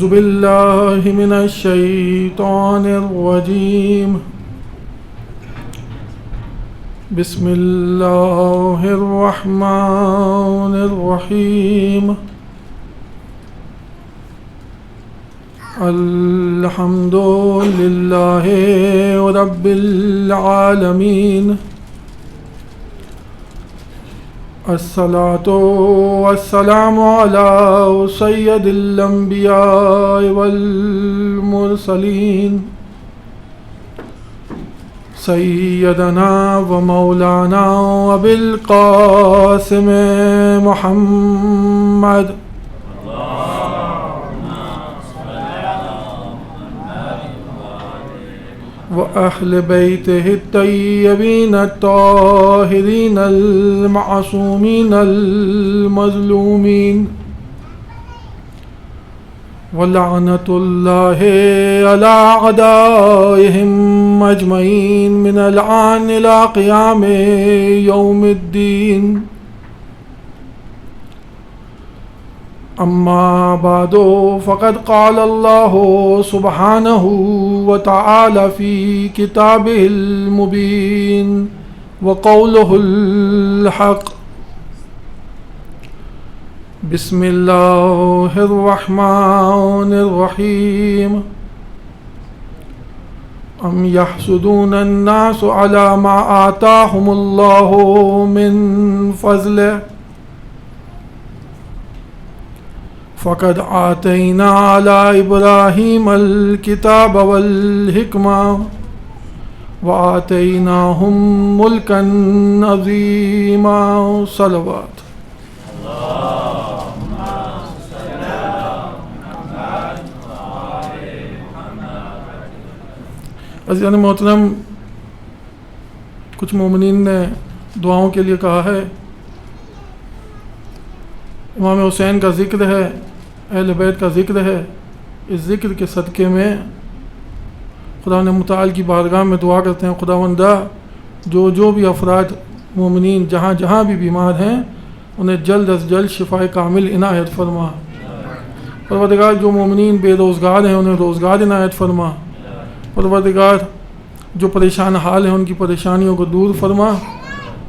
أعوذ بالله من الشيطان الرجيم بسم الله الرحمن الرحيم الحمد لله رب العالمين الصلاة والسلام على سيد الأنبياء والمرسلين سيدنا ومولانا أبي القاسم محمد وأهل بيته الطيبين الطاهرين المعصومين المظلومين ولعنة الله على أعدائهم أجمعين من الآن إلى قيام يوم الدين أما بعد فقد قال الله سبحانه وتعالى في كتابه المبين وقوله الحق بسم الله الرحمن الرحيم أم يحسدون الناس على ما آتاهم الله من فضله فقد آتينا على إبراهيم الكتاب والحكمة وآتيناهم ملكا عظيما صلوات عزیزان محترم، کچھ مومنین نے دعاؤں کے لیے کہا ہے. امام حسین کا ذکر ہے، اہل بیت کا ذکر ہے. اس ذکر کے صدقے میں خدا متعال کی بارگاہ میں دعا کرتے ہیں، خداوندہ جو بھی افراد مومنین جہاں جہاں بھی بیمار ہیں انہیں جلد از جلد شفائے کامل عنایت فرما. پروردگار جو مومنین بے روزگار ہیں انہیں روزگار عنایت فرما. پروردگار جو پریشان حال ہیں ان کی پریشانیوں کو دور فرما.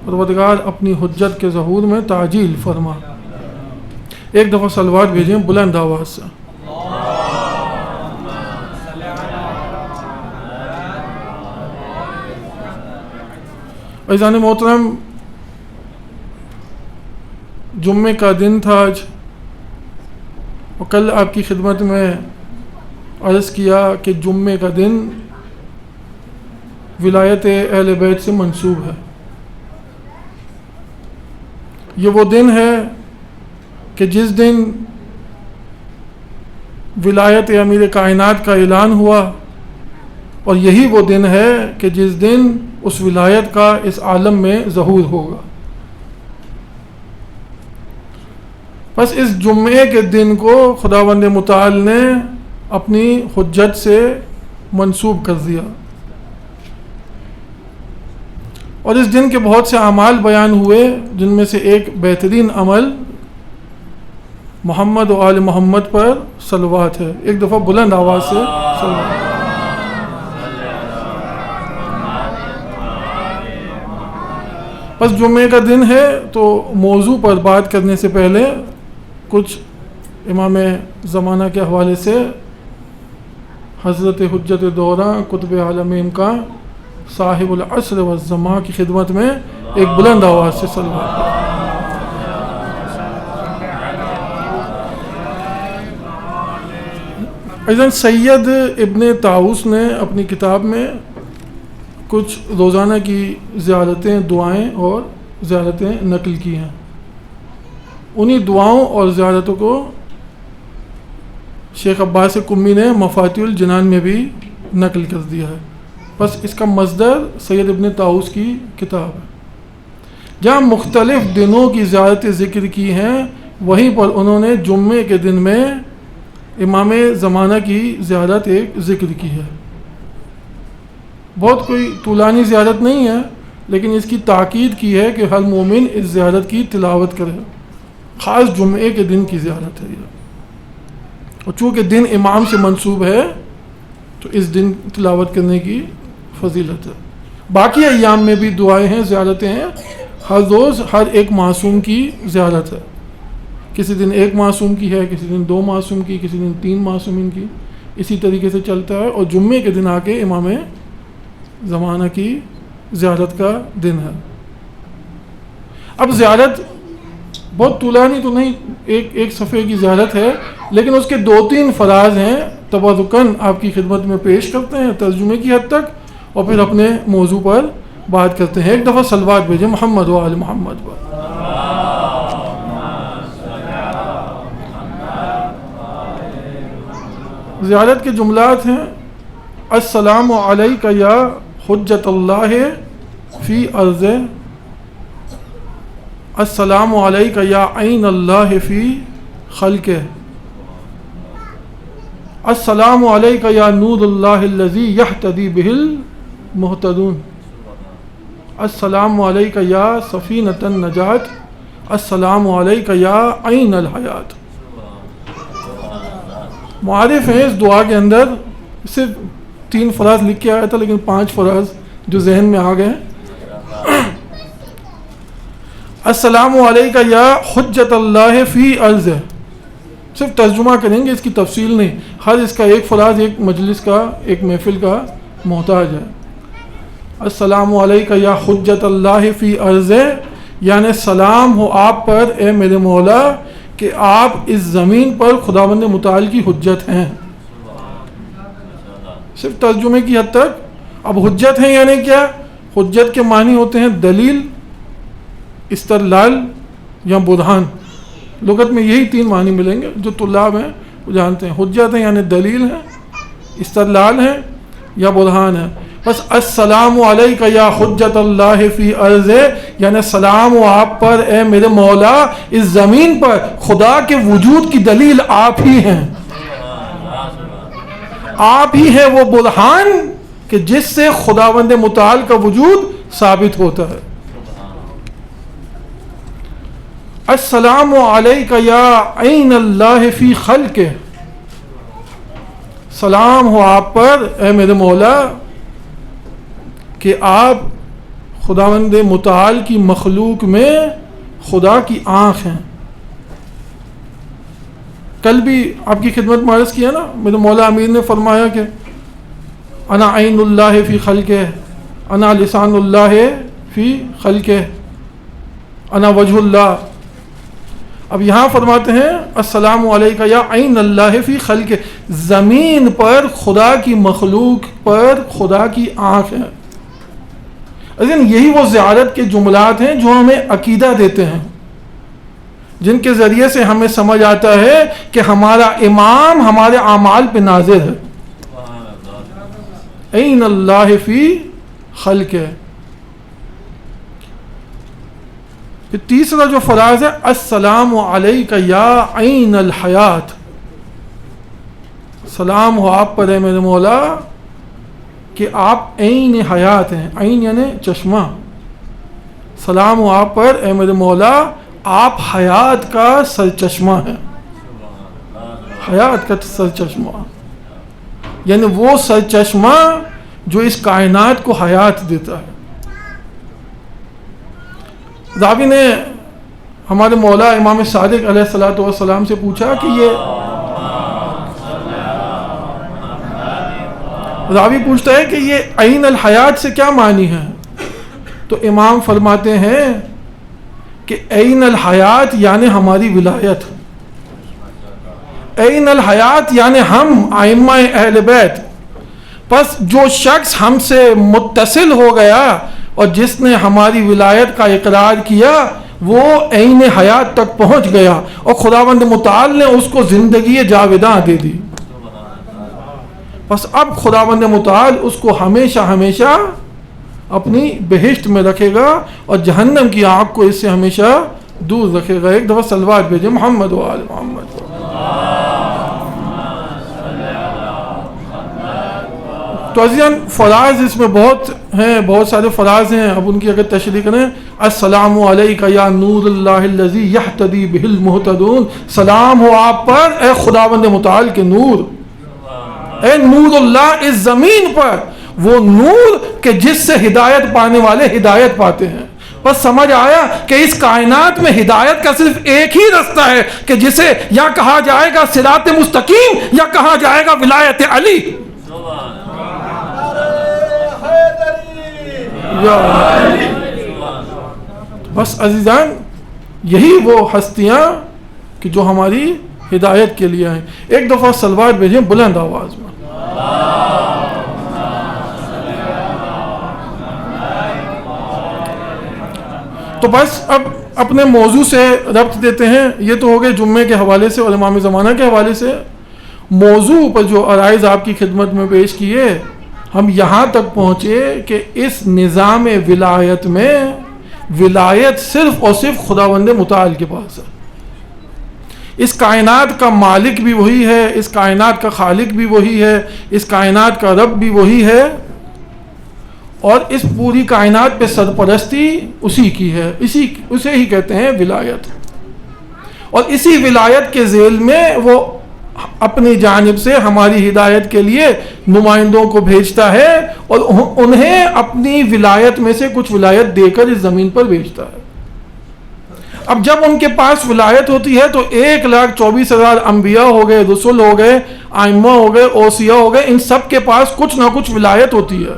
پروردگار اپنی حجت کے ظہور میں تعجیل فرما. ایک دفعہ صلوات بھیجیں بلند آواز سے. عزیزان محترم، جمعے کا دن تھا آج، اور کل آپ کی خدمت میں عرض کیا کہ جمعے کا دن ولایت اہل بیت سے منسوب ہے. یہ وہ دن ہے کہ جس دن ولایت امیر کائنات کا اعلان ہوا، اور یہی وہ دن ہے کہ جس دن اس ولایت کا اس عالم میں ظہور ہوگا. بس اس جمعے کے دن کو خداوند متعال نے اپنی حجت سے منسوب کر دیا، اور اس دن کے بہت سے اعمال بیان ہوئے، جن میں سے ایک بہترین عمل محمد و آل محمد پر صلوات ہے. ایک دفعہ بلند آواز سے صلوات. بس جمعے کا دن ہے تو موضوع پر بات کرنے سے پہلے کچھ امام زمانہ کے حوالے سے حضرت حجت دورہ قطب عالم امکان صاحب العصر والزمان کی خدمت میں ایک بلند آواز سے صلوات. ایضاً سید ابن طاؤس نے اپنی کتاب میں کچھ روزانہ کی زیارتیں، دعائیں اور زیارتیں نقل کی ہیں. انہی دعاؤں اور زیارتوں کو شیخ عباس قمی نے مفاتیح الجنان میں بھی نقل کر دیا ہے. بس اس کا مصدر سید ابن طاؤس کی کتاب ہے. جہاں مختلف دنوں کی زیارتیں ذکر کی ہیں، وہیں پر انہوں نے جمعے کے دن میں امام زمانہ کی زیارت ایک ذکر کی ہے. بہت کوئی طولانی زیارت نہیں ہے، لیکن اس کی تاکید کی ہے کہ ہر مومن اس زیارت کی تلاوت کرے. خاص جمعے کے دن کی زیارت ہے یہ. اور چونکہ دن امام سے منسوب ہے تو اس دن تلاوت کرنے کی فضیلت ہے۔ باقی ایام میں بھی دعائیں ہیں، زیارتیں ہیں، ہر روز ہر ایک معصوم کی زیارت ہے، کسی دن ایک معصوم کی ہے، کسی دن 2 معصوم کی، کسی دن 3 معصومین کی، اسی طریقے سے چلتا ہے۔ اور جمعے کے دن آ کے امام زمانہ کی زیارت کا دن ہے۔ اب زیارت بہت طولانی تو نہیں، ایک صفحے کی زیارت ہے، لیکن اس کے 2-3 فراز ہیں، تبرکاً آپ کی خدمت میں پیش کرتے ہیں ترجمے کی حد تک، اور پھر اپنے موضوع پر بات کرتے ہیں۔ ایک دفعہ صلوات بھیجیں محمد و آل محمد پر۔ زیارت کے جملات ہیں: السلام علیک یا حجت اللہ فی ارض، السلام علیک یا عین اللہ فی خلق، السلام علیک یا نور اللہ الذی یہتدی بہ المہتدون، السلام علیک یا سفینۃ النجات، السلام علیک یا عین الحیات۔ معارف ہیں اس دعا کے اندر، صرف 3 فراز لکھ کے آیا تھا لیکن 5 فراز جو ذہن میں آ گئے۔ السلام علیک یا حجت اللہ فی ارض، صرف ترجمہ کریں گے، اس کی تفصیل نہیں، ہر اس کا ایک فراز ایک مجلس کا، ایک محفل کا محتاج ہے۔ السلام علیک یا حجت اللہ فی ارض، یعنی سلام ہو آپ پر اے میرے مولا کہ آپ اس زمین پر خداوند متعال کی حجت ہیں۔ صرف ترجمے کی حد تک۔ اب حجت ہیں یعنی کیا؟ حجت کے معنی ہوتے ہیں دلیل، استدلال یا برہان۔ لغت میں یہی 3 معنی ملیں گے، جو طلاب ہیں وہ جانتے ہیں۔ حجت ہیں یعنی دلیل ہے، استدلال ہے یا برہان ہے۔ بس السلام علیک یا حجت اللہ فی ارض، یعنی سلام و آپ پر اے میرے مولا، اس زمین پر خدا کے وجود کی دلیل آپ ہی ہیں، آپ ہی ہے وہ برہان کہ جس سے خداوند متعال کا وجود ثابت ہوتا ہے۔ السلام علیک یا عین اللہ فی خلق، سلام ہو آپ پر اے میرے مولا کہ آپ خداوند متعال کی مخلوق میں خدا کی آنکھ ہیں۔ کل بھی آپ کی خدمت میں عرض کیا نا، میرے مولا امیر نے فرمایا کہ انا عین اللہ فی خلقہ، انا لسان اللہ فی خلقہ، انا وجہ اللہ۔ اب یہاں فرماتے ہیں السلام علیک یا عین اللہ فی خلقہ، زمین پر خدا کی مخلوق پر خدا کی آنکھ ہے۔ لیکن یہی وہ زیارت کے جملات ہیں جو ہمیں عقیدہ دیتے ہیں، جن کے ذریعے سے ہمیں سمجھ آتا ہے کہ ہمارا امام ہمارے اعمال پہ ناظر ہے۔ عین اللہ فی خلقہ۔ پھر تیسرا جو فراز ہے السلام علیک یا عین الحیات، سلام ہو آپ پر اے میرے مولا کہ آپ عین حیات ہیں، عین یعنی چشمہ، سلام ہو آپ پر اے میرے مولا آپ حیات کا سرچشمہ ہیں، حیات کا سرچشمہ یعنی وہ سرچشمہ جو اس کائنات کو حیات دیتا ہے۔ راوی نے ہمارے مولا امام صادق علیہ الصلوۃ والسلام سے پوچھا کہ یہ راوی پوچھتا ہے کہ یہ عین الحیات سے کیا معنی ہے؟ تو امام فرماتے ہیں کہ عین الحیات یعنی ہماری ولایت، عین الحیات یعنی ہم ائمہ اہل بیت۔ پس جو شخص ہم سے متصل ہو گیا اور جس نے ہماری ولایت کا اقرار کیا وہ عین حیات تک پہنچ گیا اور خداوند متعال نے اس کو زندگی جاوداں دے دی۔ بس اب خداوند متعال اس کو ہمیشہ ہمیشہ اپنی بہشت میں رکھے گا اور جہنم کی آگ کو اس سے ہمیشہ دور رکھے گا۔ ایک دفعہ صلوات بھیجیں محمد و آل محمد۔ تو عزیزان فراز اس میں بہت ہیں، بہت سارے فراز ہیں، اب ان کی اگر تشریح کریں السلام علیکہ یا نور اللہ الذی یہتدی بہ المہتدون، سلام ہو آپ پر اے خداوند متعال کے نور، اے نور اللہ اس زمین پر، وہ نور کہ جس سے ہدایت پانے والے ہدایت پاتے ہیں۔ بس سمجھ آیا کہ اس کائنات میں ہدایت کا صرف ایک ہی رستہ ہے کہ جسے یا کہا جائے گا صراط مستقیم یا کہا جائے گا ولایت علی۔ بس عزیزان، یہی وہ ہستیاں کہ جو ہماری ہدایت کے لیے ہیں۔ ایک دفعہ صلوات بھیجیں بلند آواز میں۔ تو بس اب اپنے موضوع سے ربط دیتے ہیں۔ یہ تو ہو گئے جمعے کے حوالے سے اور امام زمانہ کے حوالے سے۔ موضوع پر جو عرائض آپ کی خدمت میں پیش کیے، ہم یہاں تک پہنچے کہ اس نظام ولایت میں ولایت صرف اور صرف خداوند متعال کے پاس ہے۔ اس کائنات کا مالک بھی وہی ہے، اس کائنات کا خالق بھی وہی ہے، اس کائنات کا رب بھی وہی ہے، اور اس پوری کائنات پہ سرپرستی اسی کی ہے، اسے ہی کہتے ہیں ولایت۔ اور اسی ولایت کے ذیل میں وہ اپنی جانب سے ہماری ہدایت کے لیے نمائندوں کو بھیجتا ہے اور انہیں اپنی ولایت میں سے کچھ ولایت دے کر اس زمین پر بھیجتا ہے۔ اب جب ان کے پاس ولایت ہوتی ہے تو 1,24,000 انبیاء ہو گئے، رسول ہو گئے، ائمہ ہو گئے، اوصیاء ہو گئے، ان سب کے پاس کچھ نہ کچھ ولایت ہوتی ہے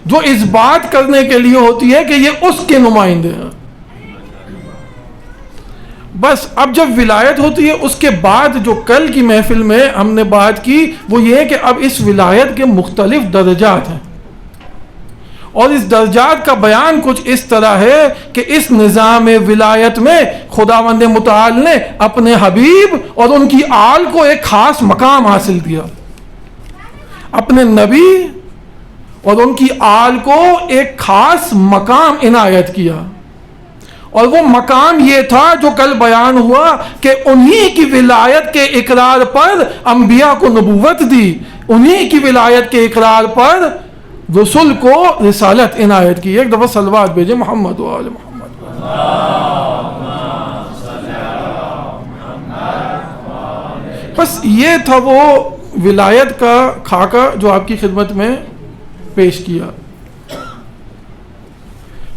جو اس بات کرنے کے لیے ہوتی ہے کہ یہ اس کے نمائندے ہیں۔ بس اب جب ولایت ہوتی ہے اس کے بعد جو کل کی محفل میں ہم نے بات کی وہ یہ ہے کہ اب اس ولایت کے مختلف درجات ہیں، اور اس درجات کا بیان کچھ اس طرح ہے کہ اس نظام ولایت میں خداوند متعال نے اپنے حبیب اور ان کی آل کو ایک خاص مقام حاصل دیا، اپنے نبی اور ان کی آل کو ایک خاص مقام عنایت کیا، اور وہ مقام یہ تھا جو کل بیان ہوا کہ انہی کی ولایت کے اقرار پر انبیاء کو نبوت دی، انہی کی ولایت کے اقرار پر رسول کو رسالت عنایت کی۔ ایک دفعہ صلوات بھیجیں محمد و آل محمد۔ بس یہ تھا وہ ولایت کا خاکہ جو آپ کی خدمت میں پیش کیا۔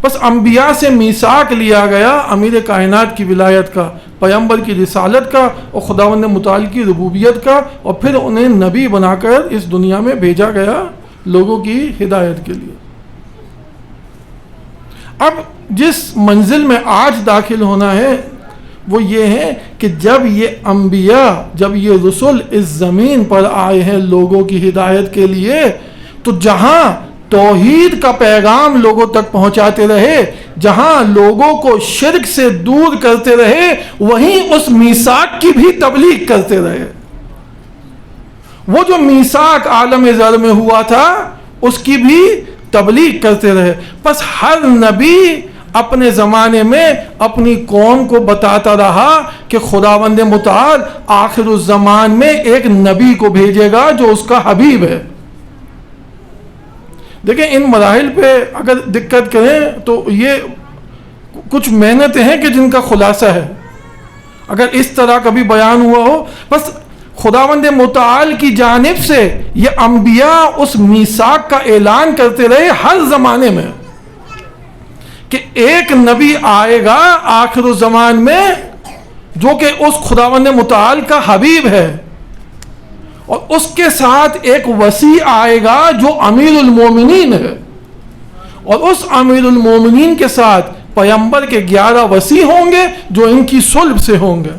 بس انبیاء سے میثاق لیا گیا امیر کائنات کی ولایت کا، پیغمبر کی رسالت کا، اور خداوند متعال کی ربوبیت کا، اور پھر انہیں نبی بنا کر اس دنیا میں بھیجا گیا لوگوں کی ہدایت کے لیے۔ اب جس منزل میں آج داخل ہونا ہے وہ یہ ہے کہ جب یہ انبیاء، جب یہ رسول اس زمین پر آئے ہیں لوگوں کی ہدایت کے لیے، تو جہاں توحید کا پیغام لوگوں تک پہنچاتے رہے، جہاں لوگوں کو شرک سے دور کرتے رہے، وہیں اس میثاق کی بھی تبلیغ کرتے رہے۔ وہ جو میثاق عالم ذر میں ہوا تھا اس کی بھی تبلیغ کرتے رہے۔ بس ہر نبی اپنے زمانے میں اپنی قوم کو بتاتا رہا کہ خداوند متعال آخر الزمان میں ایک نبی کو بھیجے گا جو اس کا حبیب ہے۔ دیکھیں ان مراحل پہ اگر دقت کریں تو یہ کچھ محنتیں ہیں کہ جن کا خلاصہ ہے، اگر اس طرح کبھی بیان ہوا ہو۔ بس خداوند متعال کی جانب سے یہ انبیاء اس میثاق کا اعلان کرتے رہے ہر زمانے میں کہ ایک نبی آئے گا آخر الزمان میں جو کہ اس خداوند متعال کا حبیب ہے، اور اس کے ساتھ ایک وسیع آئے گا جو امیر المومنین ہے، اور اس امیر المومنین کے ساتھ پیغمبر کے 11 وسیع ہوں گے جو ان کی صلب سے ہوں گے،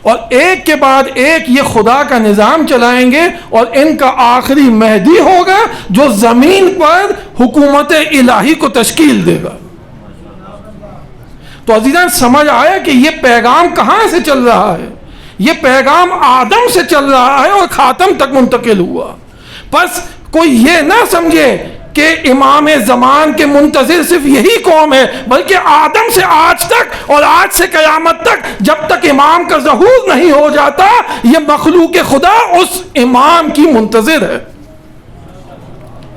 اور ایک کے بعد ایک یہ خدا کا نظام چلائیں گے، اور ان کا آخری مہدی ہوگا جو زمین پر حکومت الہی کو تشکیل دے گا۔ تو عزیزان سمجھ آیا کہ یہ پیغام کہاں سے چل رہا ہے؟ یہ پیغام آدم سے چل رہا ہے اور خاتم تک منتقل ہوا۔ بس کوئی یہ نہ سمجھے کہ امام زمان کے منتظر صرف یہی قوم ہے، بلکہ آدم سے آج تک اور آج سے قیامت تک جب تک امام کا ظہور نہیں ہو جاتا یہ مخلوق خدا اس امام کی منتظر ہے۔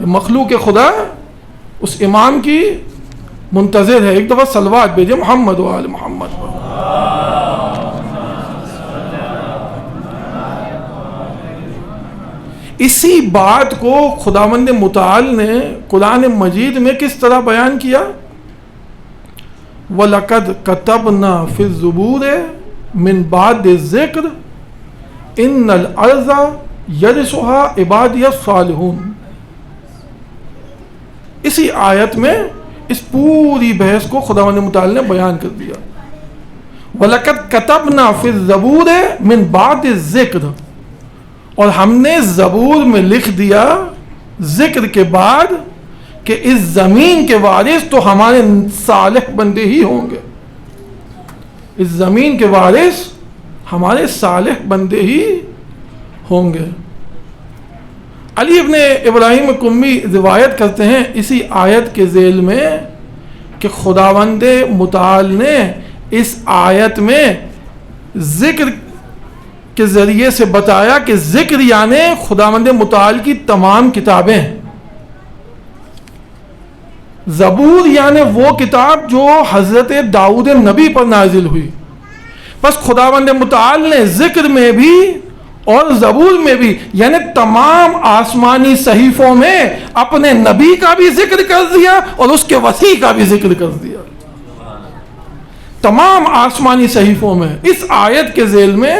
مخلوق خدا اس امام کی منتظر ہے. ایک دفعہ صلوات بھیجے محمد و آل محمد پر. اسی بات کو خداوند متعال نے قرآن مجید میں کس طرح بیان کیا؟ وَلَقَدْ كَتَبْنَا فِي الزُّبُورِ مِنْ بَعْدِ الذِّكْرِ إِنَّ الْأَرْضَ يَرِثُهَا عِبَادِيَ الصَّالِحُونَ. اسی آیت میں اس پوری بحث کو خداوند متعال نے بیان کر دیا. وَلَقَدْ كَتَبْنَا فِي الزُّبُورِ مِنْ بَعْدِ الذِّكْرِ، اور ہم نے زبور میں لکھ دیا ذکر کے بعد کہ اس زمین کے وارث تو ہمارے صالح بندے ہی ہوں گے. اس زمین کے وارث ہمارے صالح بندے ہی ہوں گے. علی ابن ابراہیم قمی روایت کرتے ہیں اسی آیت کے ذیل میں کہ خداوند متعال نے اس آیت میں ذکر کے ذریعے سے بتایا کہ ذکر یعنی خداوند متعال کی تمام کتابیں. زبور یعنی وہ کتاب جو حضرت داؤد نبی پر نازل ہوئی. بس خداوند متعال نے ذکر میں بھی اور زبور میں بھی یعنی تمام آسمانی صحیفوں میں اپنے نبی کا بھی ذکر کر دیا اور اس کے وصی کا بھی ذکر کر دیا. تمام آسمانی صحیفوں میں اس آیت کے ذیل میں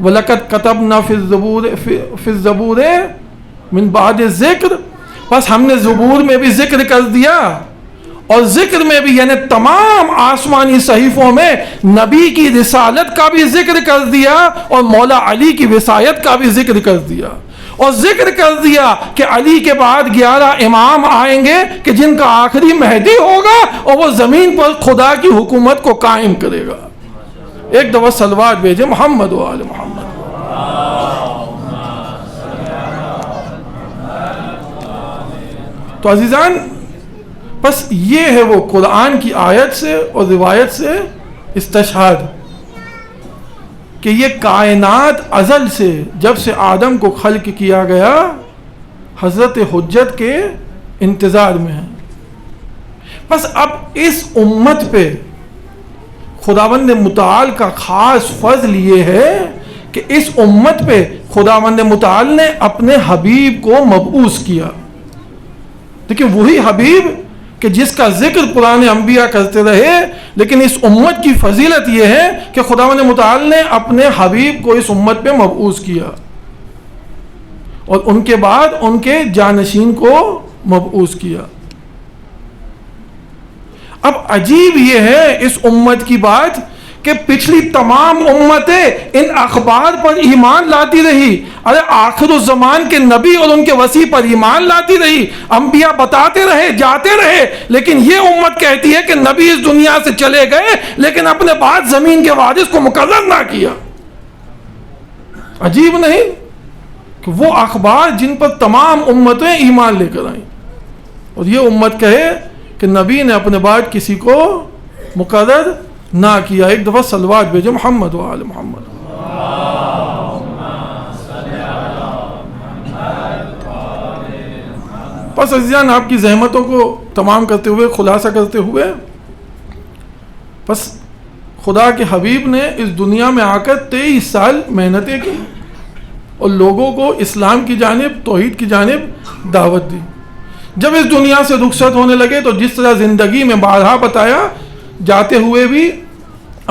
وَلَقَدْ كَتَبْنَا فِي الزُّبُورِ مِنْ بَعْدِ الذِّكْرِ، بس ہم نے زبور میں بھی ذکر کر دیا اور ذکر میں بھی یعنی تمام آسمانی صحیفوں میں نبی کی رسالت کا بھی ذکر کر دیا اور مولا علی کی وصایت کا بھی ذکر کر دیا اور ذکر کر دیا کہ علی کے بعد 11 امام آئیں گے کہ جن کا آخری مہدی ہوگا اور وہ زمین پر خدا کی حکومت کو قائم کرے گا. ایک دفعہ صلوات بھیجے محمد و آل محمد. تو عزیزان، بس یہ ہے وہ قرآن کی آیت سے اور روایت سے استشہاد کہ یہ کائنات ازل سے جب سے آدم کو خلق کیا گیا حضرت حجت کے انتظار میں ہے. بس اب اس امت پہ خداوند متعال کا خاص فضل یہ ہے کہ اس امت پہ خداوند متعال نے اپنے حبیب کو مبعوث کیا. دیکھیں وہی حبیب کہ جس کا ذکر پرانے انبیاء کرتے رہے، لیکن اس امت کی فضیلت یہ ہے کہ خداوند متعال نے اپنے حبیب کو اس امت پہ مبعوث کیا اور ان کے بعد ان کے جانشین کو مبعوث کیا. اب عجیب یہ ہے اس امت کی بات کہ پچھلی تمام امتیں ان اخبار پر ایمان لاتی رہی. ارے آخر الزمان کے نبی اور ان کے وصی پر ایمان لاتی رہی، انبیاء بتاتے رہے، جاتے رہے، لیکن یہ امت کہتی ہے کہ نبی اس دنیا سے چلے گئے لیکن اپنے بعد زمین کے وارث کو مقرر نہ کیا. عجیب نہیں کہ وہ اخبار جن پر تمام امتیں ایمان لے کر آئیں اور یہ امت کہے کہ نبی نے اپنے بعد کسی کو مقرر نہ کیا. ایک دفعہ صلوات بھیجے محمد و آل محمد. بس عزیزان، آپ کی زحمتوں کو تمام کرتے ہوئے، خلاصہ کرتے ہوئے، بس خدا کے حبیب نے اس دنیا میں آ کر 23 سال محنتیں کی اور لوگوں کو اسلام کی جانب، توحید کی جانب دعوت دی. جب اس دنیا سے رخصت ہونے لگے تو جس طرح زندگی میں بارہا بتایا، جاتے ہوئے بھی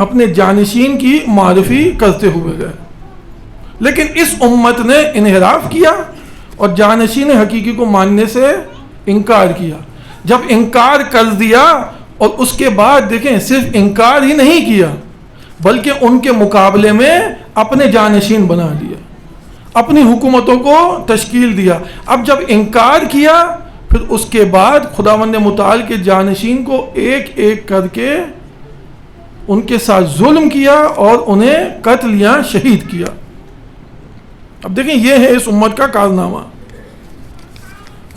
اپنے جانشین کی معرفی کرتے ہوئے گئے. لیکن اس امت نے انحراف کیا اور جانشین حقیقی کو ماننے سے انکار کیا. جب انکار کر دیا اور اس کے بعد دیکھیں صرف انکار ہی نہیں کیا بلکہ ان کے مقابلے میں اپنے جانشین بنا لیا، اپنی حکومتوں کو تشکیل دیا. اب جب انکار کیا پھر اس کے بعد خداوند متعال کے جانشین کو ایک ایک کر کے ان کے ساتھ ظلم کیا اور انہیں قتل یا شہید کیا. اب دیکھیں یہ ہے اس امت کا کارنامہ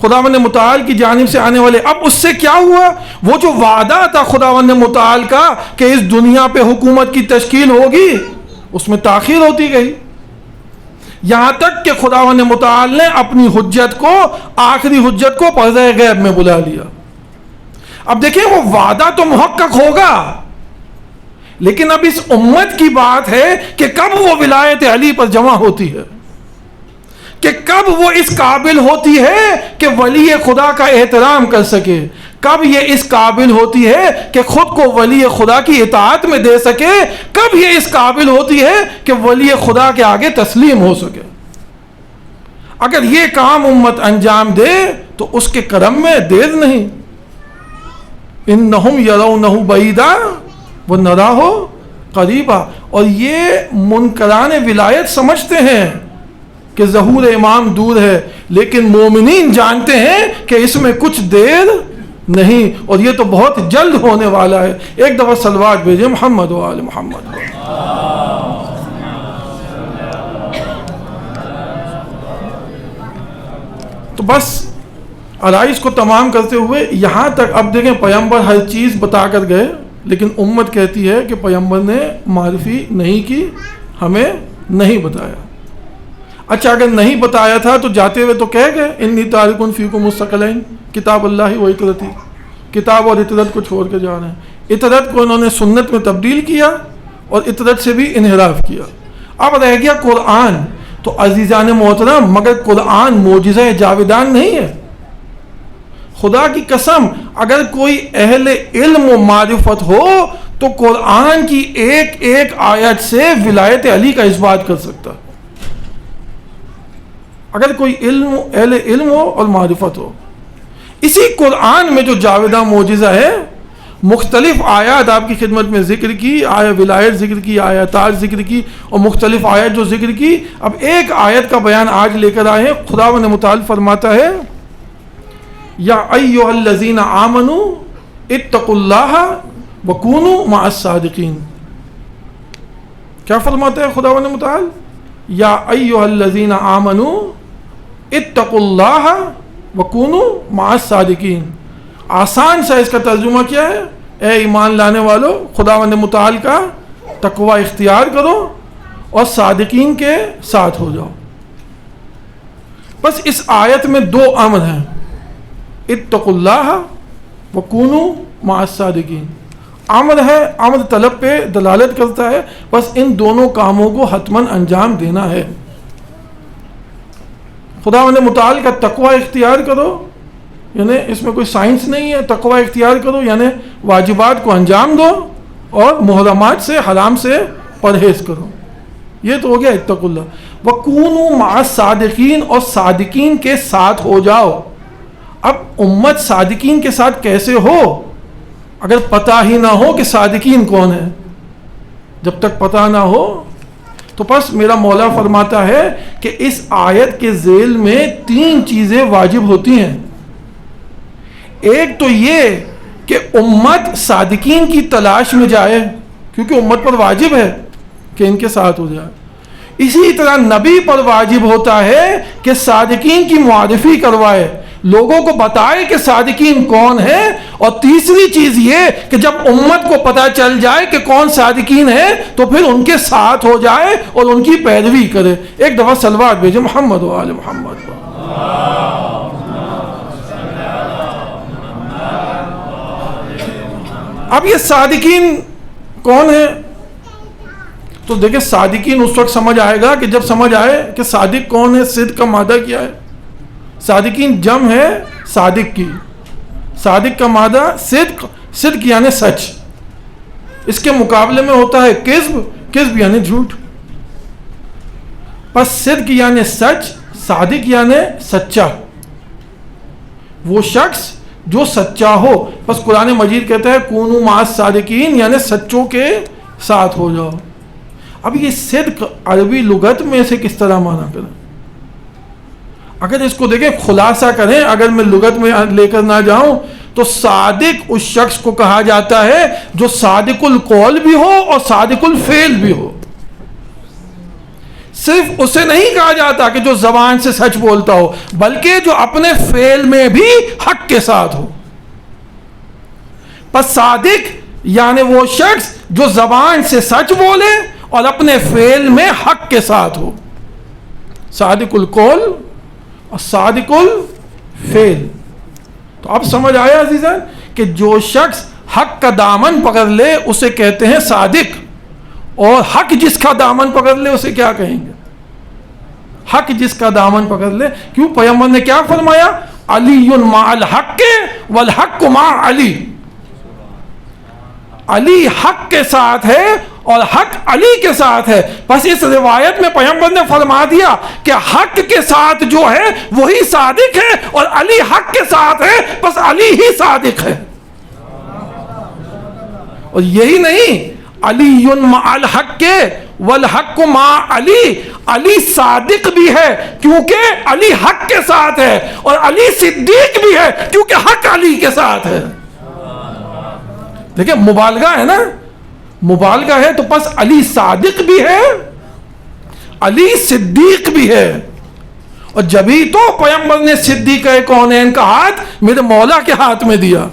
خداوند متعال کی جانب سے آنے والے. اب اس سے کیا ہوا؟ وہ جو وعدہ تھا خداوند متعال کا کہ اس دنیا پہ حکومت کی تشکیل ہوگی، اس میں تاخیر ہوتی گئی، یہاں تک کہ خداوند متعال نے اپنی حجت کو، آخری حجت کو پردہ غیب میں بلا لیا. اب دیکھیں وہ وعدہ تو محقق ہوگا، لیکن اب اس امت کی بات ہے کہ کب وہ ولایت علی پر جمع ہوتی ہے، کہ کب وہ اس قابل ہوتی ہے کہ ولی خدا کا احترام کر سکے، کب یہ اس قابل ہوتی ہے کہ خود کو ولی خدا کی اطاعت میں دے سکے، کب یہ اس قابل ہوتی ہے کہ ولی خدا کے آگے تسلیم ہو سکے۔ اگر یہ کام امت انجام دے تو اس کے کرم میں دیر نہیں۔ انہم یرونہ بعیدا ونراہ قریبا، اور یہ منکران ولایت سمجھتے ہیں کہ ظہور امام دور ہے، لیکن مومنین جانتے ہیں کہ اس میں کچھ دیر نہیں، اور یہ تو بہت جلد ہونے والا ہے۔ ایک دفعہ صلوات بھیجیں محمد و آل محمد۔ تو بس عرائض کو تمام کرتے ہوئے یہاں تک اب دیکھیں پیغمبر ہر چیز بتا کر گئے، لیکن امت کہتی ہے کہ پیغمبر نے معرفی نہیں کی، ہمیں نہیں بتایا۔ اچھا اگر نہیں بتایا تھا تو جاتے ہوئے تو کہہ گئے انی تارک فیکم الثقلین کتاب اللہ و اطرتی، کتاب اور اطرت کو چھوڑ کے جا رہے ہیں۔ اطرت کو انہوں نے سنت میں تبدیل کیا اور اطرت سے بھی انحراف کیا۔ اب رہ گیا قرآن، تو عزیزان محترم مگر قرآن معجزہ جاویدان نہیں ہے۔ خدا کی قسم اگر کوئی اہل علم و معرفت ہو تو قرآن کی ایک ایک آیت سے ولایت علی کا اثبات کر سکتا، اگر کوئی اہل علم ہو اور معرفت ہو۔ اسی قرآن میں جو جاویدہ معجزہ ہے، مختلف آیات آپ کی خدمت میں ذکر کی، آیا ولایت ذکر کی، آیا تاج ذکر کی، اور مختلف آیات جو ذکر کی۔ اب ایک آیت کا بیان آج لے کر آئے ہیں۔ خداوند متعال فرماتا ہے یا ایھا الذین آمنوا اتقوا اللہ وکونوا مع الصادقین۔ کیا فرماتا ہے خداوند متعال؟ یا ایھا الذین آمنوا اتقوا اللہ وکونوا مع الصادقین۔ آسان سا اس کا ترجمہ کیا ہے؟ اے ایمان لانے والو خداوند متعال کا تقوی اختیار کرو اور صادقین کے ساتھ ہو جاؤ۔ بس اس آیت میں دو امر ہیں، اتقوا اللہ وکونوا مع الصادقین۔ امر ہے، امر طلب پہ دلالت کرتا ہے، بس ان دونوں کاموں کو حتماً انجام دینا ہے۔ خداوند متعال کا تقوی اختیار کرو، یعنی اس میں کوئی سائنس نہیں ہے، تقوی اختیار کرو یعنی واجبات کو انجام دو اور محرمات سے حرام سے پرہیز کرو، یہ تو ہو گیا اتقوا اللہ۔ وَكُونُوا مَعَ الصَّادِقِينَ، اور صادقین کے ساتھ ہو جاؤ۔ اب امت صادقین کے ساتھ کیسے ہو اگر پتہ ہی نہ ہو کہ صادقین کون ہے؟ جب تک پتہ نہ ہو تو بس میرا مولا فرماتا ہے کہ اس آیت کے ذیل میں تین چیزیں واجب ہوتی ہیں۔ ایک تو یہ کہ امت صادقین کی تلاش میں جائے، کیونکہ امت پر واجب ہے کہ ان کے ساتھ ہو جائے۔ اسی طرح نبی پر واجب ہوتا ہے کہ صادقین کی معرفی کروائے، لوگوں کو بتائے کہ صادقین کون ہیں۔ اور تیسری چیز یہ کہ جب امت کو پتہ چل جائے کہ کون صادقین ہیں تو پھر ان کے ساتھ ہو جائے اور ان کی پیروی کرے۔ ایک دفعہ صلوات بھیجیں محمد و آل محمد۔ اب یہ صادقین کون ہیں؟ تو دیکھیں صادقین اس وقت سمجھ آئے گا کہ جب سمجھ آئے کہ صادق کون ہے، صدق کا مادہ کیا ہے۔ صادقین جمع ہے صادق کی، صادق کا مادہ صدق، صدق یعنی سچ، اس کے مقابلے میں ہوتا ہے کذب، کذب یعنی جھوٹ۔ پس صدق یعنی سچ، صادق یعنی سچا، وہ شخص جو سچا ہو۔ بس قرآن مجید کہتا ہے کونوا مع الصادقین، یعنی سچوں کے ساتھ ہو جاؤ۔ اب یہ صدق عربی لغت میں سے کس طرح معنی کریں؟ اگر اس کو دیکھیں خلاصہ کریں، اگر میں لغت میں لے کر نہ جاؤں تو صادق اس شخص کو کہا جاتا ہے جو صادق القول بھی ہو اور صادق الفعل بھی ہو۔ صرف اسے نہیں کہا جاتا کہ جو زبان سے سچ بولتا ہو، بلکہ جو اپنے فعل میں بھی حق کے ساتھ ہو۔ پس صادق یعنی وہ شخص جو زبان سے سچ بولے اور اپنے فعل میں حق کے ساتھ ہو، صادق القول اور صادق الفعل۔ تو اب سمجھ آیا عزیزان کہ جو شخص حق کا دامن پکڑ لے اسے کہتے ہیں صادق، اور حق جس کا دامن پکڑ لے اسے کیا کہیں گے؟ حق جس کا دامن پکڑ لے. کیوں؟ پیغمبر نے کیا فرمایا؟ علی مع الحق والحق مع علی. علی حق کے ساتھ ہے اور حق علی کے ساتھ ہے. بس اس روایت میں پیغمبر نے فرما دیا کہ حق کے ساتھ جو ہے وہی صادق ہے، اور علی حق کے ساتھ ہے، بس علی ہی صادق ہے. اور یہی نہیں، علی مع الحق والحق مع علی، علی صادق بھی ہے کیونکہ علی حق کے ساتھ ہے، اور علی صدیق بھی ہے کیونکہ حق علی کے ساتھ ہے. دیکھیں مبالغہ ہے نا، مبالغہ ہے. تو پس علی صادق بھی ہے، علی صدیق بھی ہے. اور جبھی تو پیغمبر نے صدیقہ کونین کا ہاتھ میرے مولا کے ہاتھ میں دیا.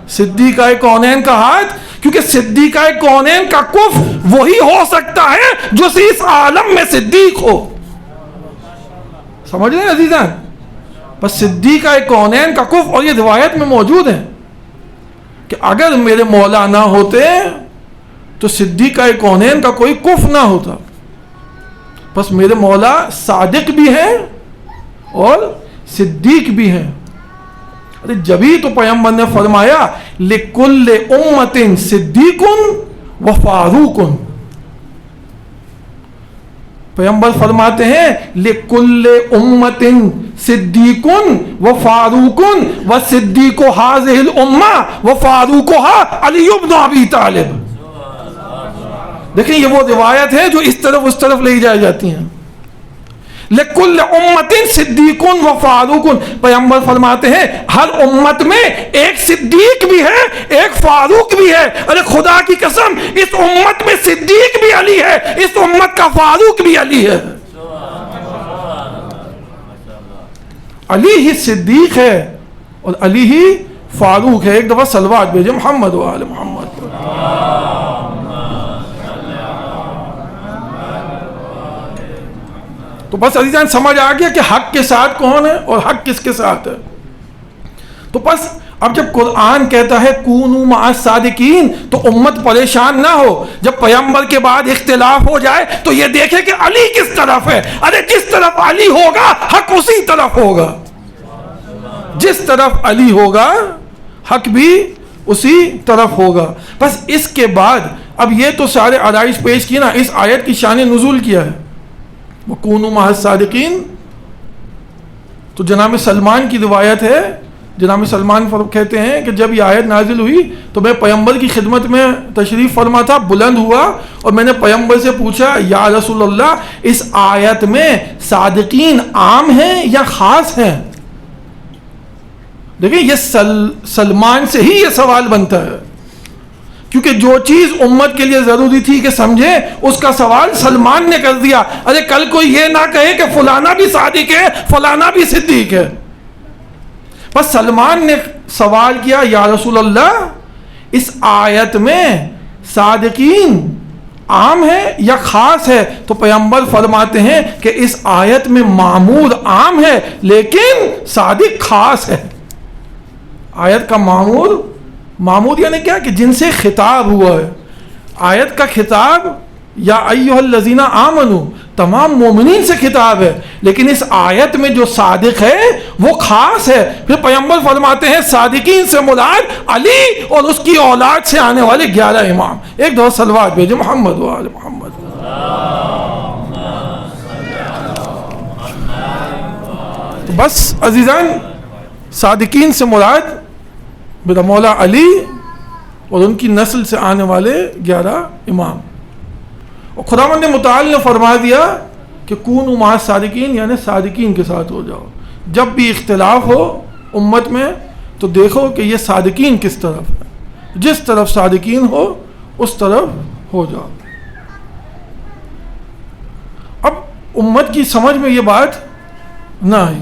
صدیقہ کونین کا ہاتھ، کیونکہ صدیقہ کونین کا کف وہی ہو سکتا ہے جو اس عالم میں صدیق ہو. سمجھ رہے ہیں عزیزان؟ بس صدیقہ کونین کا کف، اور یہ روایت میں موجود ہے کہ اگر میرے مولا نہ ہوتے تو صدیقہ کونین کا کوئی کف نہ ہوتا. بس میرے مولا صادق بھی ہیں اور صدیق بھی ہیں. ارے جبھی تو پیغمبر نے فرمایا لِكُلِّ أُمَّةٍ صِدِّيقٌ وَفَارُوقٌ. پیغمبر فرماتے ہیں لِكُلِّ أُمَّةٍ صِدِّيقٌ وَفَارُوقٌ وَصِدِّيقُ هَذِهِ الْأُمَّةِ وَفَارُوقُهَا عَلِيُّ بْنُ أَبِي طالب. دیکھیں یہ وہ روایت ہے جو اس طرف اس طرف لے جائی جاتی ہیں. لِكُلِّ أُمَّةٍ صِدِّيقٌ وَفَارُوقٌ. پیغمبر فرماتے ہیں ہر امت میں ایک صدیق بھی ہے، ایک فاروق بھی ہے. ارے خدا کی قسم، اس امت میں صدیق بھی علی ہے، اس امت کا فاروق بھی علی ہے. علی ہی صدیق ہے اور علی ہی فاروق ہے. ایک دفعہ صلوات بھیجے محمد و آل محمد. تو بس عزیزان سمجھ آ گیا کہ حق کے ساتھ کون ہے اور حق کس کے ساتھ ہے. تو بس اب جب قرآن کہتا ہے کونوا مع الصادقین تو امت پریشان نہ ہو. جب پیغمبر کے بعد اختلاف ہو جائے تو یہ دیکھے کہ علی کس طرف ہے. ارے جس طرف علی ہوگا حق اسی طرف ہوگا، جس طرف علی ہوگا حق بھی اسی طرف ہوگا. بس اس کے بعد اب یہ تو سارے علائش پیش کی نا، اس آیت کی شان نزول کیا ہے وَكُونُوا مَعَ الصَّادِقِينَ. تو جناب سلمان کی روایت ہے، جناب سلمان کہتے ہیں کہ جب یہ آیت نازل ہوئی تو میں پیغمبر کی خدمت میں تشریف فرما تھا، بلند ہوا اور میں نے پیغمبر سے پوچھا یا رسول اللہ اس آیت میں صادقین عام ہیں یا خاص ہیں؟ دیکھیں یہ سلمان سے ہی یہ سوال بنتا ہے، کیونکہ جو چیز امت کے لیے ضروری تھی کہ سمجھے اس کا سوال سلمان نے کر دیا. ارے کل کوئی یہ نہ کہے کہ فلانا بھی صادق ہے فلانا بھی صدیق ہے. بس سلمان نے سوال کیا یا رسول اللہ اس آیت میں صادقین عام ہے یا خاص ہے؟ تو پیغمبر فرماتے ہیں کہ اس آیت میں معمور عام ہے لیکن صادق خاص ہے. آیت کا معمور یعنی کیا کہ جن سے خطاب ہوا ہے. آیت کا خطاب یا ایھا الذین آمنوا تمام مومنین سے خطاب ہے، لیکن اس آیت میں جو صادق ہے وہ خاص ہے. پھر پیغمبر فرماتے ہیں صادقین سے مراد علی اور اس کی اولاد سے آنے والے 11 امام. ایک دو صلوات بھیجے محمد و آل محمد. تو بس عزیزان صادقین سے مراد میرا مولا علی اور ان کی نسل سے آنے والے 11 امام. اور خداوند متعال نے فرما دیا کہ کونوا مع الصادقین یعنی صادقین کے ساتھ ہو جاؤ. جب بھی اختلاف ہو امت میں تو دیکھو کہ یہ صادقین کس طرف ہے، جس طرف صادقین ہو اس طرف ہو جاؤ. اب امت کی سمجھ میں یہ بات نہ آئی،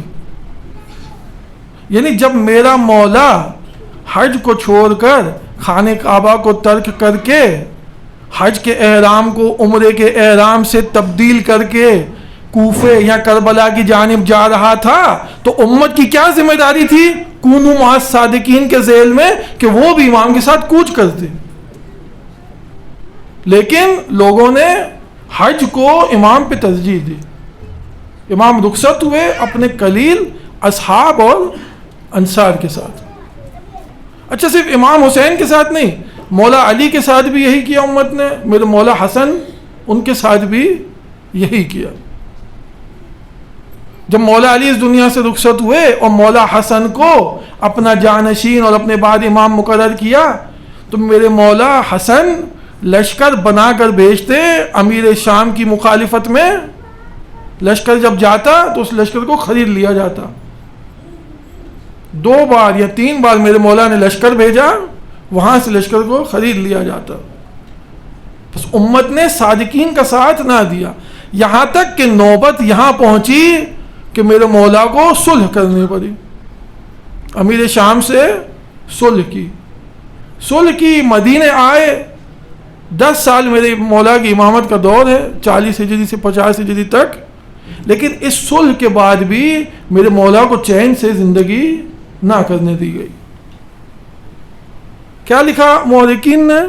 یعنی جب میرا مولا حج کو چھوڑ کر خانہ کعبہ کو ترک کر کے حج کے احرام کو عمرے کے احرام سے تبدیل کر کے کوفے یا کربلا کی جانب جا رہا تھا تو امت کی کیا ذمہ داری تھی؟ کونوا مع الصادقین کے ذیل میں کہ وہ بھی امام کے ساتھ کوچ کرتے. لیکن لوگوں نے حج کو امام پہ ترجیح دی. امام رخصت ہوئے اپنے قلیل اصحاب اور انصار کے ساتھ. اچھا صرف امام حسین کے ساتھ نہیں، مولا علی کے ساتھ بھی یہی کیا امت نے، میرے مولا حسن ان کے ساتھ بھی یہی کیا. جب مولا علی اس دنیا سے رخصت ہوئے اور مولا حسن کو اپنا جانشین اور اپنے بعد امام مقرر کیا تو میرے مولا حسن لشکر بنا کر بھیجتے امیر شام کی مخالفت میں. لشکر جب جاتا تو اس لشکر کو خرید لیا جاتا. 2 بار یا 3 بار میرے مولا نے لشکر بھیجا، وہاں سے لشکر کو خرید لیا جاتا. بس امت نے صادقین کا ساتھ نہ دیا، یہاں تک کہ نوبت یہاں پہنچی کہ میرے مولا کو صلح کرنی پڑی. امیر شام سے صلح کی مدینے آئے. 10 سال میرے مولا کی امامت کا دور ہے، 40 ہجری سے 50 ہجری تک. لیکن اس صلح کے بعد بھی میرے مولا کو چین سے زندگی نہ کرنے دی گئی. کیا لکھا مورخین نے؟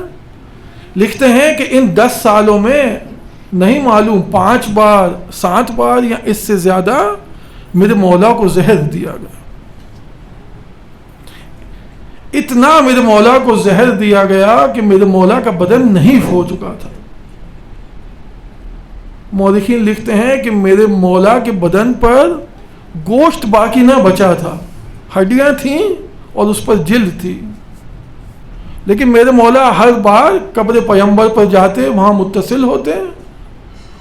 لکھتے ہیں کہ ان 10 سالوں میں نہیں معلوم 5 بار 7 بار یا اس سے زیادہ میرے مولا کو زہر دیا گیا. اتنا میرے مولا کو زہر دیا گیا کہ میرے مولا کا بدن نحیف ہو چکا تھا. مورخین لکھتے ہیں کہ میرے مولا کے بدن پر گوشت باقی نہ بچا تھا، ہڈیاں تھیں اور اس پر جلد تھی. لیکن میرے مولا ہر بار قبر پیغمبر پر جاتے، وہاں متصل ہوتے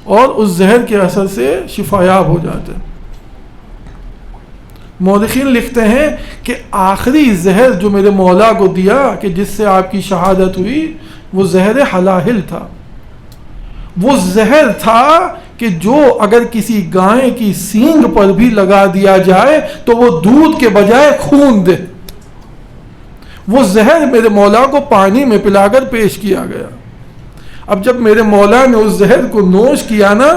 اور اس زہر کے اثر سے شفایاب ہو جاتے. مورخین لکھتے ہیں کہ آخری زہر جو میرے مولا کو دیا کہ جس سے آپ کی شہادت ہوئی، وہ زہر حلاہل تھا. وہ زہر تھا کہ جو اگر کسی گائے کی سینگ پر بھی لگا دیا جائے تو وہ دودھ کے بجائے خون دے. وہ زہر میرے مولا کو پانی میں پلا کر پیش کیا گیا. اب جب میرے مولا نے اس زہر کو نوش کیا نا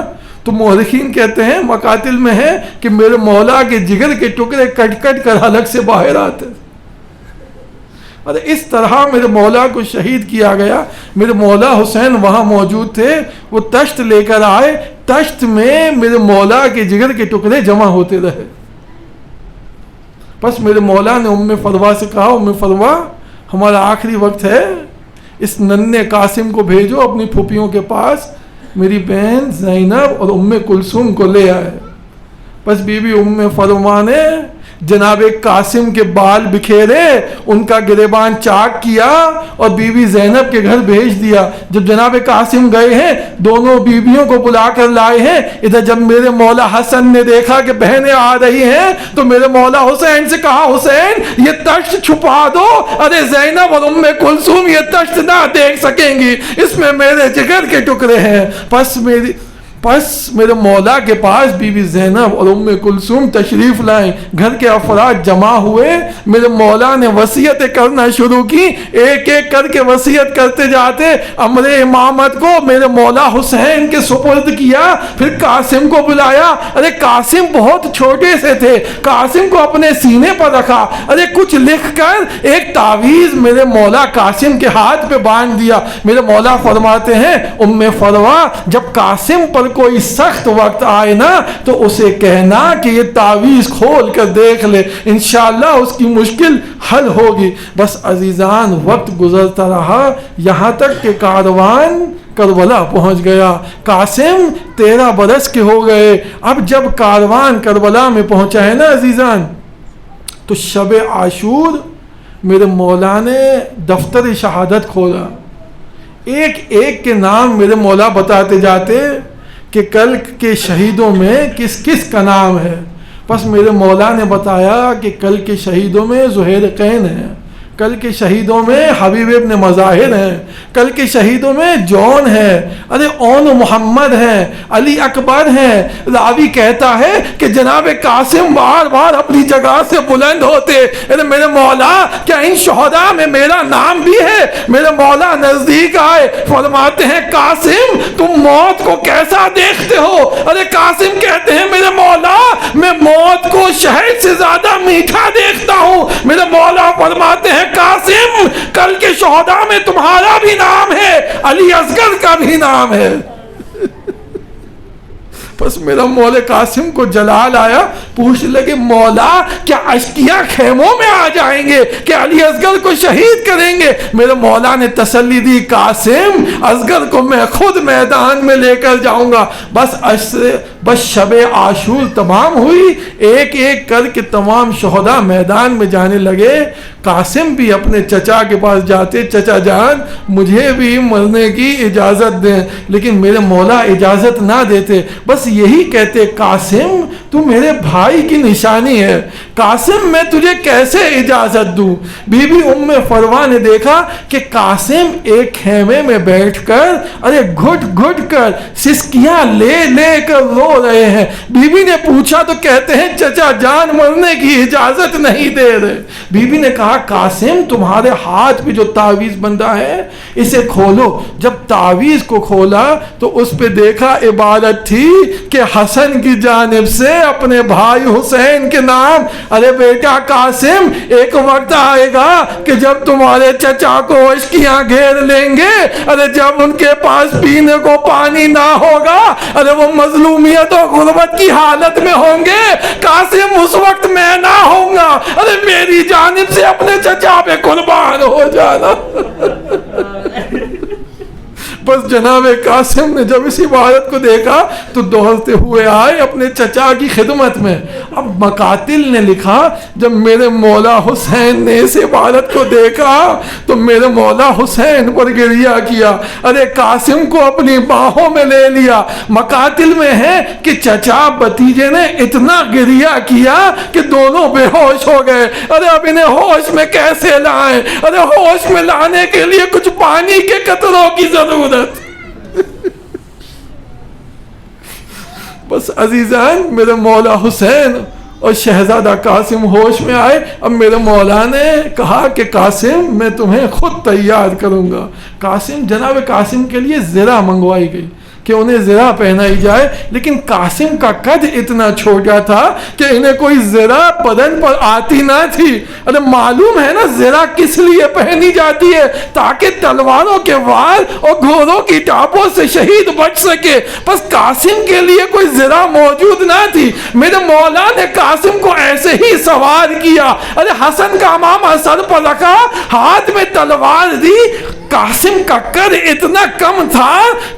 تو مورخین کہتے ہیں، مقاتل میں ہے کہ میرے مولا کے جگر کے ٹکڑے کٹ کٹ کر حلق سے باہر آتے. اور اس طرح میرے مولا کو شہید کیا گیا. میرے مولا حسین وہاں موجود تھے، وہ تشت لے کر آئے، تشت میں میرے مولا کے جگر کے ٹکڑے جمع ہوتے رہے. بس میرے مولا نے ام فروا سے کہا، ام فروا ہمارا آخری وقت ہے، اس ننھے قاسم کو بھیجو اپنی پھوپھیوں کے پاس، میری بہن زینب اور ام کلثوم کو لے آئے. بس بی بی ام فروا نے جناب قاسم کے بال بکھیرے، ان کا گریبان چاک کیا اور بی بی زینب کے گھر بھیج دیا. جب جناب قاسم گئے ہیں، دونوں بیویوں کو بلا کر لائے ہیں. ادھر جب میرے مولا حسن نے دیکھا کہ بہنیں آ رہی ہیں تو میرے مولا حسین سے کہا، حسین یہ تشت چھپا دو. ارے زینب اور ام کلثوم یہ تشت نہ دیکھ سکیں گی، اس میں میرے جگر کے ٹکڑے ہیں. پس میرے مولا کے پاس بی بی زینب اور ام کلثوم تشریف لائیں. گھر کے افراد جمع ہوئے، میرے مولا نے وصیتیں کرنا شروع کی. ایک ایک کر کے وصیت کرتے جاتے. امر امامت کو میرے مولا حسین کے سپرد کیا. پھر قاسم کو بلایا. ارے قاسم بہت چھوٹے سے تھے، قاسم کو اپنے سینے پر رکھا. ارے کچھ لکھ کر ایک تعویذ میرے مولا قاسم کے ہاتھ پہ باندھ دیا. میرے مولا فرماتے ہیں، ام فروا جب قاسم پر کوئی سخت وقت آئے نا تو اسے کہنا کہ یہ تعویذ کھول کر دیکھ لے، انشاءاللہ اس کی مشکل حل ہوگی. بس عزیزان وقت گزرتا رہا یہاں تک کہ کاروان کربلا پہنچ گیا. قاسم 13 برس کے ہو گئے. اب جب کاروان کربلا میں پہنچا ہے نا عزیزان، تو شب عاشور میرے مولا نے دفتر شہادت کھولا. ایک ایک کے نام میرے مولا بتاتے جاتے کہ کل کے شہیدوں میں کس کس کا نام ہے. بس میرے مولا نے بتایا کہ کل کے شہیدوں میں زہیر قین ہے، کل کے شہیدوں میں حبیب ابن مظاہر ہیں، کل کے شہیدوں میں جون ہے، ارے اون محمد ہیں، علی اکبر ہیں۔ راوی کہتا ہے کہ جناب قاسم بار بار اپنی جگہ سے بلند ہوتے، ارے میرے مولا کیا ان شہداء میں میرا نام بھی ہے؟ میرے مولا نزدیک آئے، فرماتے ہیں قاسم تم موت کو کیسا دیکھتے ہو؟ ارے قاسم کہتے ہیں میرے مولا میں موت کو شہد سے زیادہ میٹھا دیکھتا ہوں۔ میرے مولا فرماتے ہیں قاسم کل کے شہداء میں تمہارا بھی نام ہے، علی اصغر کا بھی نام ہے۔ بس میرا مولا قاسم کو جلال آیا، پوچھ لگے مولا کیا اشکیاں خیموں میں آ جائیں گے کہ علی اصغر کو شہید کریں گے؟ میرے مولا نے تسلی دی قاسم اصغر کو میں خود میدان میں لے کر جاؤں گا۔ بس شب عاشور تمام ہوئی، ایک ایک کر کے تمام شہداء میدان میں جانے لگے۔ قاسم بھی اپنے چچا کے پاس جاتے، چچا جان مجھے بھی مرنے کی اجازت دیں، لیکن میرے مولا اجازت نہ دیتے، بس یہی کہتے قاسم تو میرے بھائی کی نشانی ہے، قاسم میں تجھے کیسے اجازت دوں؟ بی بی ام فروا نے دیکھا کہ قاسم ایک خیمے میں بیٹھ کر ارے گھٹ گھٹ کر سسکیاں لے لے کر رو رہے ہیں۔ بی بی نے پوچھا تو کہتے ہیں چچا جان مرنے کی اجازت نہیں دے رہے۔ بی بی نے کہا قاسم تمہارے ہاتھ پہ جو تعویذ بندھا ہے اسے کھولو۔ جب تعویذ کو کھولا تو اس پہ دیکھا عبارت تھی کہ حسن کی جانب سے اپنے بھائی حسین کے نام۔ ارے بیٹا قاسم ایک وقت آئے گا کہ جب تمہارے چچا کو اشکیاں گھیر لیں گے، ارے جب ان کے پاس پینے کو پانی نہ ہوگا، ارے وہ مظلومیت و غربت کی حالت میں ہوں گے، قاسم اس وقت میں نہ ہوں گا، ارے میری جانب سے اپنے چچا پہ قربان ہو جانا۔ بس جناب قاسم نے جب اس عبارت کو دیکھا تو دوڑتے ہوئے آئے اپنے چچا کی خدمت میں۔ اب مقاتل نے لکھا جب میرے مولا حسین نے اس عبارت کو دیکھا تو میرے مولا حسین پر گریہ کیا، ارے قاسم کو اپنی باہوں میں لے لیا۔ مقاتل میں ہے کہ چچا بھتیجے نے اتنا گریہ کیا کہ دونوں بے ہوش ہو گئے۔ ارے اب انہیں ہوش میں کیسے لائیں؟ ارے ہوش میں لانے کے لیے کچھ پانی کے قطروں کی ضرورت۔ بس عزیزان میرے مولا حسین اور شہزادہ قاسم ہوش میں آئے۔ اب میرے مولا نے کہا کہ قاسم میں تمہیں خود تیار کروں گا۔ قاسم جناب قاسم کے لیے زرہ منگوائی گئی کہ انہیں زرہ پہنائی جائے، لیکن قاسم کا قد اتنا چھوٹا تھا کہ انہیں کوئی زرہ بدن پر آتی نہ تھی۔ ارے معلوم ہے نا زرہ کس لیے پہنی جاتی ہے؟ تاکہ تلواروں کے وار اور گھوڑوں کی ٹاپوں سے شہید بچ سکے۔ بس قاسم کے لیے کوئی زرہ موجود نہ تھی۔ میرے مولا نے قاسم کو ایسے ہی سوار کیا، ارے حسن کا امامہ سر پر رکھا، ہاتھ میں تلوار دی۔ قاسم کا قد اتنا کم تھا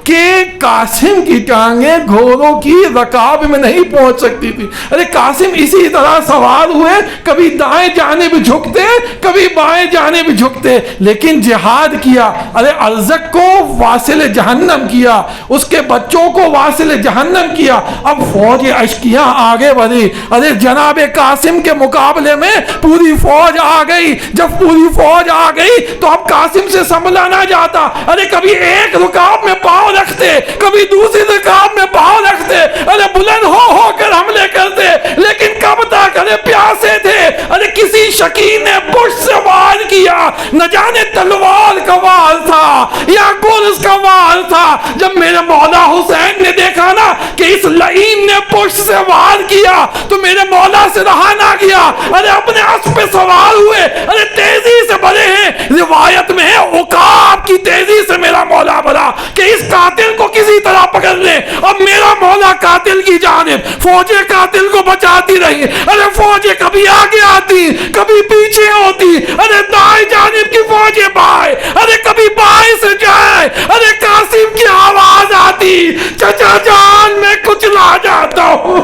کہ قاسم کی ٹانگیں گھوڑوں کی رکاب میں نہیں پہنچ سکتی تھی۔ ارے قاسم اسی طرح سوار ہوئے، کبھی دائیں جانب جھکتے کبھی بائیں جانب جھکتے، لیکن جہاد کیا۔ ارے ارزق کو واصل جہنم کیا، اس کے بچوں کو واصل جہنم کیا۔ اب فوج اشکیاں آگے بڑھی، ارے جناب قاسم کے مقابلے میں پوری فوج آ گئی۔ جب پوری فوج آ گئی تو اب قاسم سے سنبھلا نہ جاتا۔ ارے کبھی ایک رکاب میں پاؤں رکھتے، کبھی دوسری رکاب میں پاؤں رکھتے، ارے بلند ہو کر حملے کرتے، لیکن کب تک؟ ارے پیاسے تھے۔ ارے کسی شکیل نے پشت سے وار کیا، نہ جانے تلوار کا وار تھا یا گرز کا وار تھا۔ جب میرے مولا حسین نے دیکھا نا کہ اس لعین نے پشت سے وار کیا تو میرے مولا سے رہا نہ گیا۔ ارے اپنے اسب پہ سوار ہوئے، ارے تیزی سے بڑھے ہیں۔ روایت میں ہے عقاب کی تیزی سے میرا مولا بڑھا کہ اس قاتل کو کسی طرح پکڑ لے۔ اب میرا مولا قاتل کی جانب، فوجیں قاتل کو بچاتی رہی۔ ارے فوجیں کبھی آگے آتی کبھی پیچھے ہوتی، ارے دائیں جانب کی فوجیں بائیں، ارے کبھی بائیں سے جائیں۔ ارے قاسم کی آواز آتی، چچا جان میں کچھ لا جاتا ہوں۔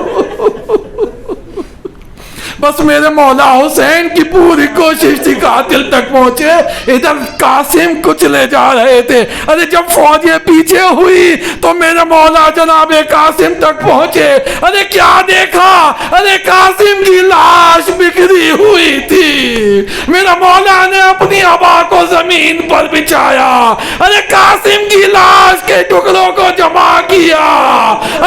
بس میرے مولا حسین کی پوری کوشش تھی قاتل تک پہنچے، ادھر قاسم کچھ لے جا رہے تھے۔ ارے جب فوجیں پیچھے ہوئی تو میرے مولا جناب قاسم تک پہنچے، ارے کیا دیکھا، ارے قاسم کی لاش بکھری ہوئی تھی۔ میرا مولا نے اپنی عبا کو زمین پر بچھایا، ارے قاسم کی لاش کے ٹکڑوں کو جمع کیا۔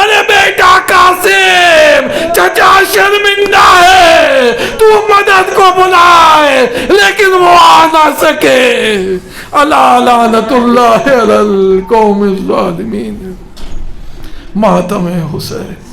ارے بیٹا قاسم، چچا شرمندہ ہے، تو مدد کو بلائے لیکن وہ آ نہ سکے۔ الا لعنت اللہ علی القوم الظالمین۔ ماتم حسین۔